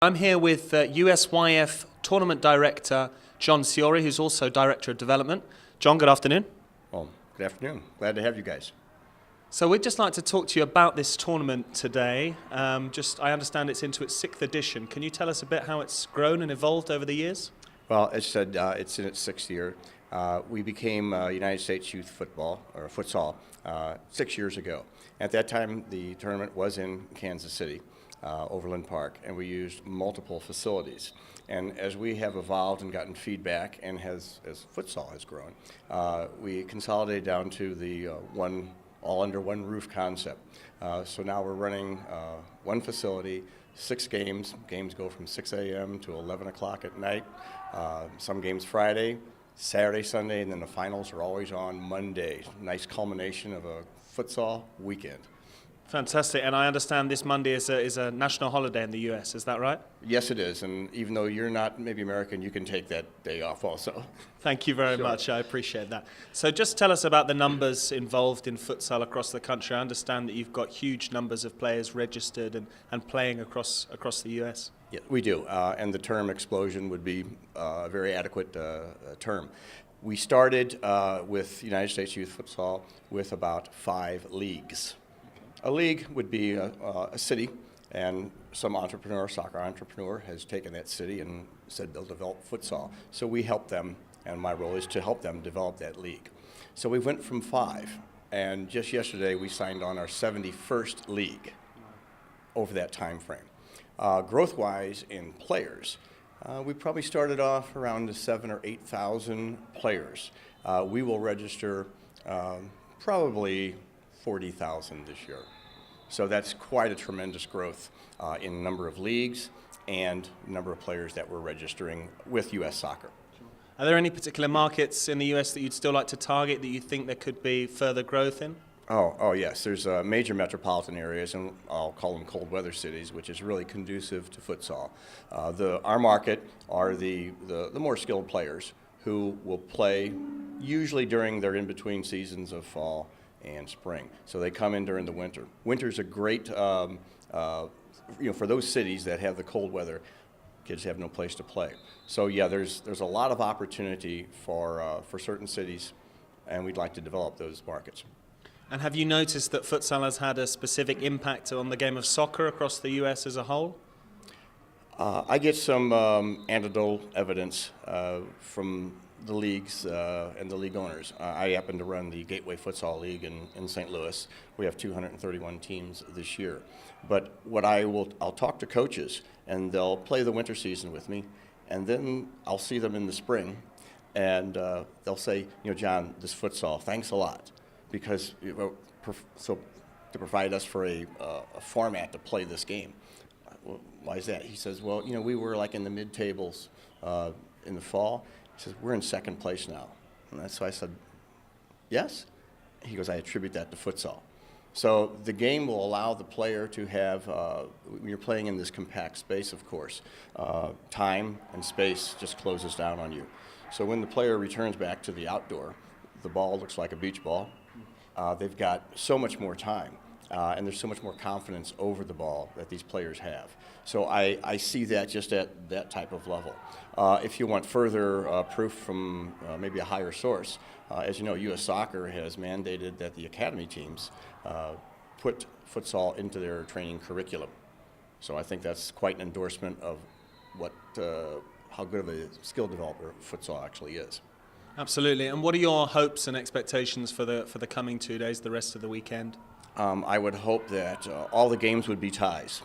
I'm here with USYF Tournament Director John Sciore, who's also Director of Development. John, good afternoon. Well, good afternoon. Glad to have you guys. So we'd just like to talk to you about this tournament today. I understand it's into its 6th edition. Can you tell us a bit how it's grown and evolved over the years? Well, as said, it's in its 6th year. We became United States Youth Football, or Futsal, 6 years ago. At that time, the tournament was in Kansas City, Overland Park, and we used multiple facilities. And as we have evolved and gotten feedback, and as futsal has grown, we consolidated down to the all under one roof concept. So now we're running one facility, 6 games. Games go from 6 a.m. to 11 o'clock at night. Some games Friday, Saturday, Sunday, and then the finals are always on Monday. Nice culmination of a futsal weekend. Fantastic, and I understand this Monday is a national holiday in the US, is that right? Yes, it is, and even though you're not maybe American, you can take that day off also. Thank you very much, I appreciate that. So just tell us about the numbers involved in futsal across the country. I understand that you've got huge numbers of players registered and playing across the US. Yeah, we do, and the term explosion would be a very adequate term. We started with United States Youth Futsal with about 5 leagues. A league would be a city, and some entrepreneur, soccer entrepreneur, has taken that city and said they'll develop futsal. So we help them, and my role is to help them develop that league. So we went from 5, and just yesterday we signed on our 71st league over that time frame. Growth-wise in players, we probably started off around 7,000 or 8,000 players. We will register probably 40,000 this year. So that's quite a tremendous growth in number of leagues and number of players that we're registering with U.S. Soccer. Are there any particular markets in the U.S. that you'd still like to target that you think there could be further growth in? Oh yes. There's major metropolitan areas, and I'll call them cold weather cities, which is really conducive to futsal. Our market are the more skilled players who will play usually during their in-between seasons of fall and spring. So they come in during the winter. Winter's a great, for those cities that have the cold weather, kids have no place to play. So yeah, there's a lot of opportunity for certain cities, and we'd like to develop those markets. And have you noticed that futsal has had a specific impact on the game of soccer across the U.S. as a whole? I get some anecdotal evidence from the leagues and the league owners. I happen to run the Gateway Futsal League in St. Louis. We have 231 teams this year. But I'll talk to coaches, and they'll play the winter season with me, and then I'll see them in the spring, and they'll say, John, this futsal, thanks a lot, because to provide us for a format to play this game. Well, why is that? He says, well, we were like in the mid-tables in the fall. He says, we're in 2nd place now. And so I said, yes? He goes, I attribute that to futsal. So the game will allow the player to have, when you're playing in this compact space, of course, time and space just closes down on you. So when the player returns back to the outdoor, the ball looks like a beach ball. They've got so much more time. And there's so much more confidence over the ball that these players have. So I see that just at that type of level. If you want further proof from maybe a higher source, as you know, U.S. Soccer has mandated that the academy teams put futsal into their training curriculum. So I think that's quite an endorsement of how good of a skill developer futsal actually is. Absolutely. And what are your hopes and expectations for the coming 2 days, the rest of the weekend? I would hope that all the games would be ties.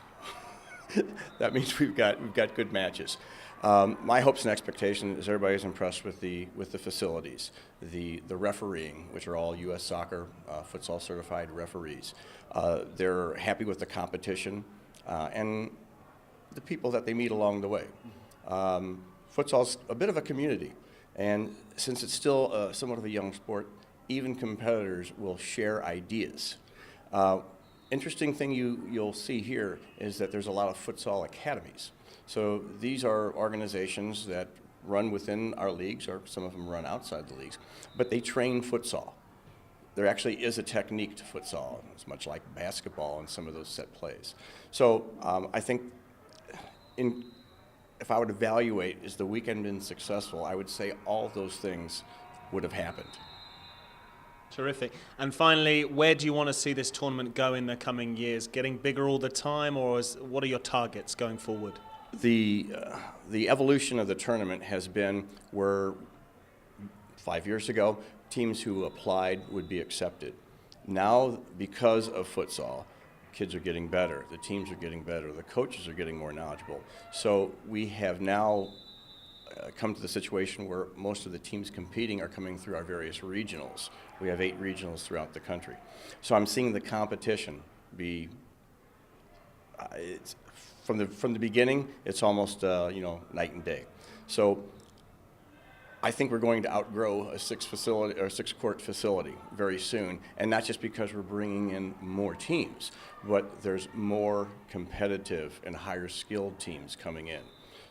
That means we've got good matches. My hopes and expectation is everybody's impressed with the facilities, the refereeing, which are all U.S. Soccer futsal certified referees. They're happy with the competition and the people that they meet along the way. Futsal's a bit of a community, and since it's still somewhat of a young sport, even competitors will share ideas. Interesting thing you'll see here is that there's a lot of futsal academies. So these are organizations that run within our leagues, or some of them run outside the leagues, but they train futsal. There actually is a technique to futsal. It's much like basketball and some of those set plays. So I think if I would evaluate, is the weekend been successful, I would say all those things would have happened. Terrific. And finally, where do you want to see this tournament go in the coming years? Getting bigger all the time, or what are your targets going forward? The evolution of the tournament has been where 5 years ago, teams who applied would be accepted. Now, because of futsal, kids are getting better, the teams are getting better, the coaches are getting more knowledgeable. So we have now come to the situation where most of the teams competing are coming through our various regionals. We have 8 regionals throughout the country. So I'm seeing the competition be, it's, from the beginning, it's almost night and day. So I think we're going to outgrow a 6-court facility very soon, and not just because we're bringing in more teams, but there's more competitive and higher skilled teams coming in.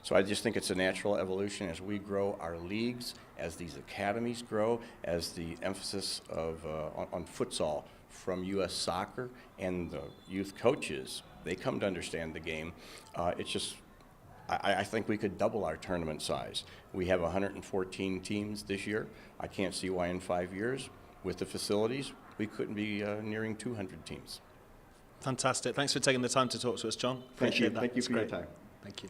So I just think it's a natural evolution as we grow our leagues, as these academies grow, as the emphasis on futsal from U.S. Soccer and the youth coaches, they come to understand the game. It's just, I think we could double our tournament size. We have 114 teams this year. I can't see why in 5 years, with the facilities, we couldn't be nearing 200 teams. Fantastic. Thanks for taking the time to talk to us, John. Thank you. Appreciate that. Thank you It's for great. your time. Thank you.